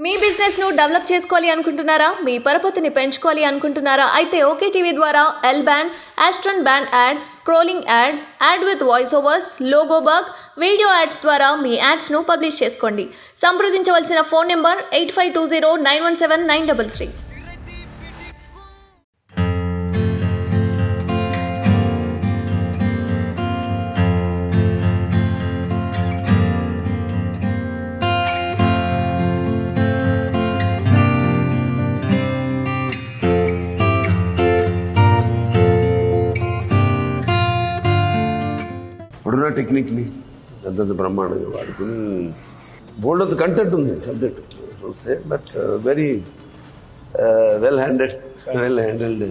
మీ business ను develop చేసుకోవాలి అనుకుంటున్నారా? మీ పరపతిని పెంచుకోవాలి అనుకుంటున్నారా? అయితే ఓకే టీవీ ద్వారా ఎల్ బ్యాండ్, ఆస్ట్రన్ band ad, scrolling ad, ad with voice overs, logo bug, video ads ద్వారా మీ యాడ్స్ ను పబ్లిష్ చేసుకోండి. సంప్రదించవలసిన ఫోన్ నెంబర్ 8520917933. ఇప్పుడున్న టెక్నిక్ని అంతంత బ్రహ్మాండంగా వాడుకుని బోల్డ్ అంత కంటెంట్ ఉంది సబ్జెక్ట్ చూస్తే, బట్ వెరీ వెల్ హ్యాండిల్డ్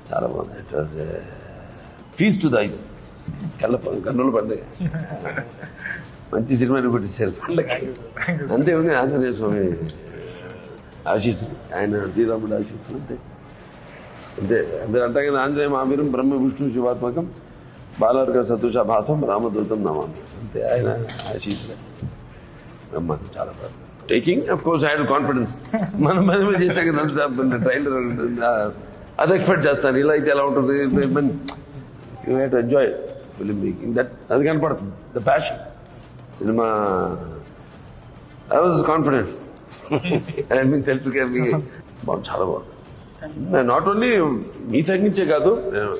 చాలా బాగుంది. It was feast to the eyes, కన్నుల పండుగ. మంచి సినిమాని కొట్టేసారు పండుగ. అంతే ఉంది. ఆంజనేయ స్వామి ఆశీస్సులు, ఆయన శ్రీరాముడు ఆశీస్సులు అంతే అంతే. అందరూ అంటాం కదా, ఆంజనేయ మహావీరం బ్రహ్మ విష్ణు శివాత్మకం బాలవర్గ సదృశ భాసం రామదూతం నమామి. అంతే, ఆయన ఆశీస్సులే బ్రహ్మాండం. చాలా బాగా taking. Of course I had confidence. మనం చేసాం కదా ట్రైలర్, అది ఎక్స్పెక్ట్ చేస్తాను ఇలా అయితే ఎలా ఉంటుంది. You have to enjoy film making. That అది కనపడుతుంది, the passion. Cinema I was confident. మీకు తెలుసు కదా, మీకు బాగుంది, చాలా బాగుంది. నాట్ ఓన్లీ మీ సైడ్ నుంచే కాదు,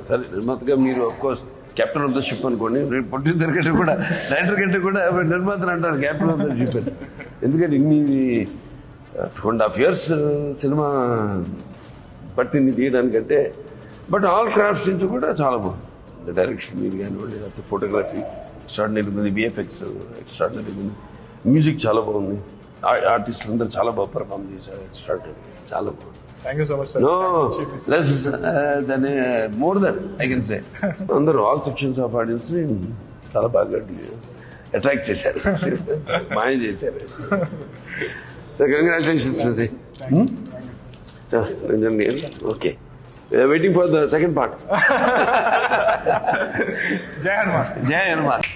సరే నిర్మాతగా మీరు of course captain of the ship అనుకోండి. ప్రొడ్యూసర్ కంటే కూడా, డైరెక్టర్ కంటే కూడా నిర్మాతలు అంటారు కెప్టెన్ ఆఫ్ ద షిప్ అని. ఎందుకంటే ఇన్ని 2.5 years సినిమా పట్టింది తీయడానికంటే. బట్ ఆల్ క్రాఫ్ట్స్ నుంచి కూడా చాలా బాగుంది. డైరెక్షన్ మీరు కానివ్వండి, లేకపోతే ఫోటోగ్రఫీ ఎక్స్ట్రాడినరీ ఉంది, విఎఫ్ఎక్స్ ఎక్స్ట్రాడినరీ ఉంది, మ్యూజిక్ చాలా బాగుంది, ఆర్టిస్టులు అందరూ చాలా బాగా పర్ఫామ్ చేశారు. ఎక్స్ట్రాడినరీ, చాలా బాగుంది. Thank you so much, sir. No, less than more than I can say. అందరూ ఆల్ సెక్షన్స్ ఆఫ్ ఆడియన్స్ ని చాలా బాగా అట్రాక్ట్ చేశారు, మాయ చేశారు. So congratulations. Okay, waiting for the second part. Jai Hanuman. జై హనుమాన్.